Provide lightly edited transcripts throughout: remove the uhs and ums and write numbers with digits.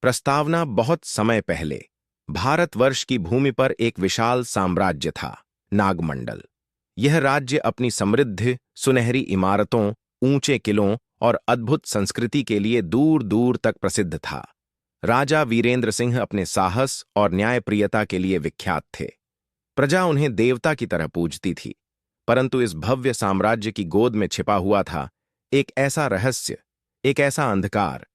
प्रस्तावना। बहुत समय पहले भारतवर्ष की भूमि पर एक विशाल साम्राज्य था, नागमंडल। यह राज्य अपनी समृद्ध सुनहरी इमारतों, ऊंचे किलों और अद्भुत संस्कृति के लिए दूर दूर तक प्रसिद्ध था। राजा वीरेंद्र सिंह अपने साहस और न्यायप्रियता के लिए विख्यात थे। प्रजा उन्हें देवता की तरह पूजती थी। परंतु इस भव्य साम्राज्य की गोद में छिपा हुआ था एक ऐसा रहस्य, एक ऐसा अंधकार,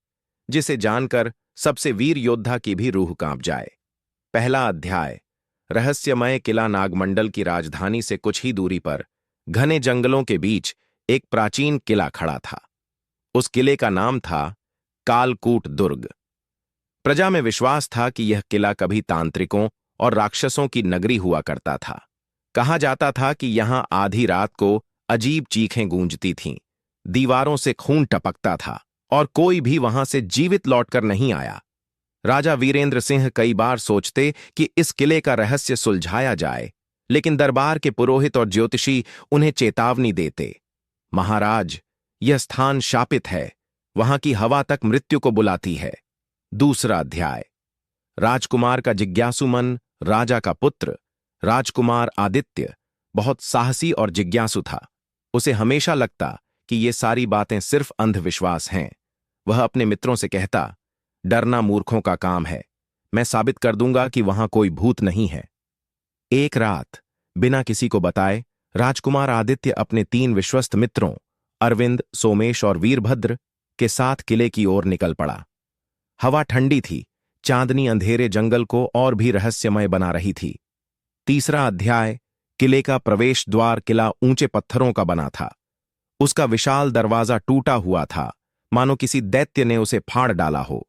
जिसे जानकर सबसे वीर योद्धा की भी रूह कांप जाए। पहला अध्याय। रहस्यमय किला। नागमंडल की राजधानी से कुछ ही दूरी पर घने जंगलों के बीच एक प्राचीन किला खड़ा था। उस किले का नाम था कालकूट दुर्ग। प्रजा में विश्वास था कि यह किला कभी तांत्रिकों और राक्षसों की नगरी हुआ करता था। कहा जाता था कि यहां आधी रात को अजीब चीखें गूंजती थीं, दीवारों से खून टपकता था और कोई भी वहां से जीवित लौटकर नहीं आया। राजा वीरेंद्र सिंह कई बार सोचते कि इस किले का रहस्य सुलझाया जाए, लेकिन दरबार के पुरोहित और ज्योतिषी उन्हें चेतावनी देते, महाराज, यह स्थान शापित है, वहां की हवा तक मृत्यु को बुलाती है। दूसरा अध्याय। राजकुमार का जिज्ञासु मन। राजा का पुत्र राजकुमार आदित्य बहुत साहसी और जिज्ञासु था। उसे हमेशा लगता कि ये सारी बातें सिर्फ अंधविश्वास हैं। वह अपने मित्रों से कहता, डरना मूर्खों का काम है, मैं साबित कर दूंगा कि वहां कोई भूत नहीं है। एक रात बिना किसी को बताए राजकुमार आदित्य अपने 3 विश्वस्त मित्रों अरविंद, सोमेश और वीरभद्र के साथ किले की ओर निकल पड़ा। हवा ठंडी थी, चांदनी अंधेरे जंगल को और भी रहस्यमय बना रही थी। तीसरा अध्याय। किले का प्रवेश द्वार। किला ऊंचे पत्थरों का बना था। उसका विशाल दरवाजा टूटा हुआ था, मानो किसी दैत्य ने उसे फाड़ डाला हो।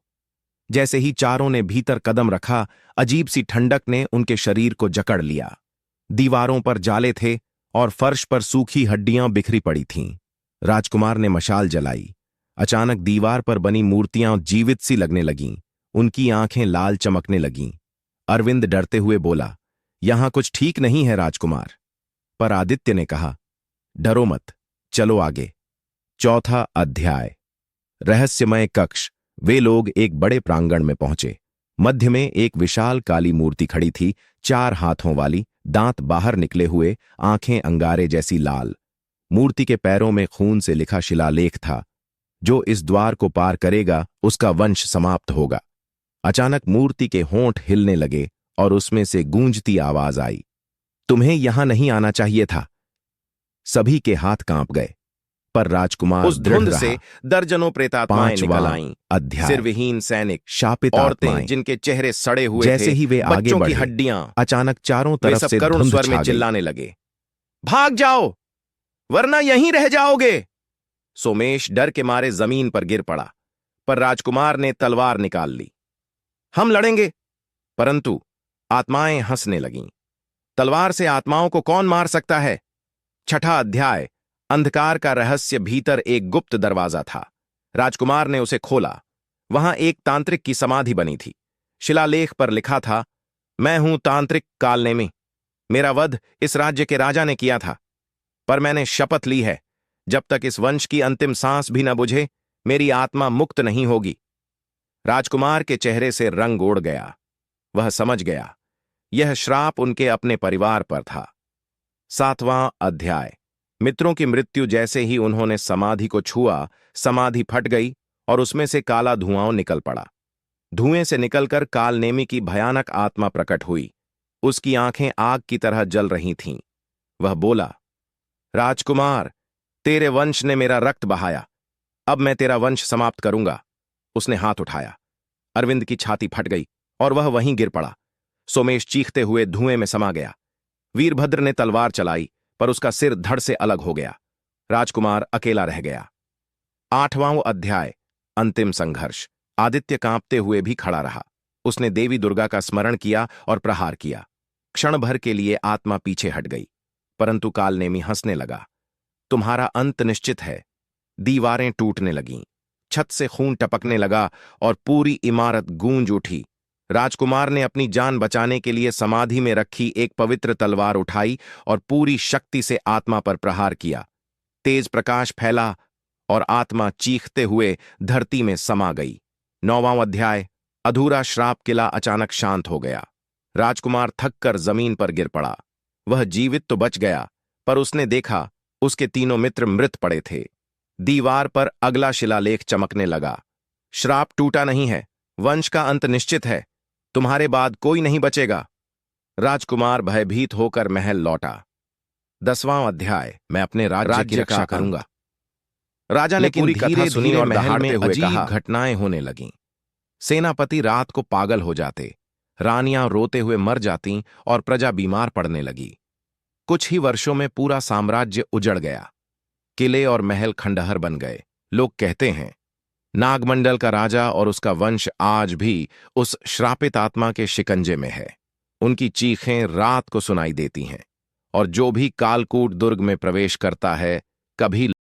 जैसे ही चारों ने भीतर कदम रखा, अजीब सी ठंडक ने उनके शरीर को जकड़ लिया। दीवारों पर जाले थे और फर्श पर सूखी हड्डियां बिखरी पड़ी थीं। राजकुमार ने मशाल जलाई। अचानक दीवार पर बनी मूर्तियां जीवित सी लगने लगीं, उनकी आंखें लाल चमकने लगीं। अरविंद डरते हुए बोला, यहां कुछ ठीक नहीं है राजकुमार। पर आदित्य ने कहा, डरो मत, चलो आगे। चौथा अध्याय। रहस्यमय कक्ष। वे लोग एक बड़े प्रांगण में पहुंचे। मध्य में एक विशाल काली मूर्ति खड़ी थी, 4 हाथों वाली, दांत बाहर निकले हुए, आंखें अंगारे जैसी लाल। मूर्ति के पैरों में खून से लिखा शिलालेख था, जो इस द्वार को पार करेगा उसका वंश समाप्त होगा। अचानक मूर्ति के होंठ हिलने लगे और उसमें से गूंजती आवाज आई, तुम्हें यहां नहीं आना चाहिए था। सभी के हाथ कांप गए, पर राजकुमार उस धुंध से दर्जनों प्रेतात्माएं निकल आईं। अध्याय। सिरविहीन सैनिक, शापित औरतें आत्माएं। जिनके चेहरे सड़े हुए जैसे थे, ही वे आगे बच्चों की बढ़े, हड्डियां, अचानक चारों वे तरफ सब से करुण धुंध स्वर में छा गई। चिल्लाने लगे, भाग जाओ, वरना यहीं रह जाओगे। सोमेश डर के मारे जमीन पर गिर पड़ा, पर राजकुमार ने तलवार निकाल ली। हम लड़ेंगे। परंतु आत्माएं हंसने लगीं। तलवार से आत्माओं को कौन मार सकता है। छठा अध्याय। अंधकार का रहस्य। भीतर एक गुप्त दरवाजा था। राजकुमार ने उसे खोला। वहां एक तांत्रिक की समाधि बनी थी। शिलालेख पर लिखा था, मैं हूं तांत्रिक कालनेमी। मेरा वध इस राज्य के राजा ने किया था, पर मैंने शपथ ली है, जब तक इस वंश की अंतिम सांस भी न बुझे, मेरी आत्मा मुक्त नहीं होगी। राजकुमार के चेहरे से रंग उड़ गया। वह समझ गया, यह श्राप उनके अपने परिवार पर था। 7वां अध्याय। मित्रों की मृत्यु। जैसे ही उन्होंने समाधि को छुआ, समाधि फट गई और उसमें से काला धुआं निकल पड़ा। धुएं से निकलकर कालनेमी की भयानक आत्मा प्रकट हुई। उसकी आंखें आग की तरह जल रही थीं। वह बोला, राजकुमार, तेरे वंश ने मेरा रक्त बहाया, अब मैं तेरा वंश समाप्त करूंगा। उसने हाथ उठाया। अरविंद की छाती फट गई और वह वहीं गिर पड़ा। सोमेश चीखते हुए धुएं में समा गया। वीरभद्र ने तलवार चलाई, पर उसका सिर धड़ से अलग हो गया। राजकुमार अकेला रह गया। 8वां अध्याय। अंतिम संघर्ष। आदित्य कांपते हुए भी खड़ा रहा। उसने देवी दुर्गा का स्मरण किया और प्रहार किया। क्षण भर के लिए आत्मा पीछे हट गई, परंतु कालनेमी हंसने लगा, तुम्हारा अंत निश्चित है। दीवारें टूटने लगीं, छत से खून टपकने लगा और पूरी इमारत गूंज उठी। राजकुमार ने अपनी जान बचाने के लिए समाधि में रखी एक पवित्र तलवार उठाई और पूरी शक्ति से आत्मा पर प्रहार किया। तेज प्रकाश फैला और आत्मा चीखते हुए धरती में समा गई। 9वां अध्याय। अधूरा श्राप किला अचानक शांत हो गया। राजकुमार थककर जमीन पर गिर पड़ा। वह जीवित तो बच गया, पर उसने देखा उसके तीनों मित्र मृत पड़े थे। दीवार पर अगला शिलालेख चमकने लगा। श्राप टूटा नहीं है, वंश का अंत निश्चित है। तुम्हारे बाद कोई नहीं बचेगा। राजकुमार भयभीत होकर महल लौटा। 10वां अध्याय। मैं अपने राज्य की रक्षा करूंगा। राजा ने पूरी कथा सुनी और दहाड़ते हुए कहा, घटनाएं होने लगीं। सेनापति रात को पागल हो जाते, रानियां रोते हुए मर जातीं और प्रजा बीमार पड़ने लगी। कुछ ही वर्षों में पूरा साम्राज्य उजड़ गया। किले और महल खंडहर बन गए। लोग कहते हैं नागमंडल का राजा और उसका वंश आज भी उस श्रापित आत्मा के शिकंजे में है। उनकी चीखें रात को सुनाई देती हैं, और जो भी कालकूट दुर्ग में प्रवेश करता है कभी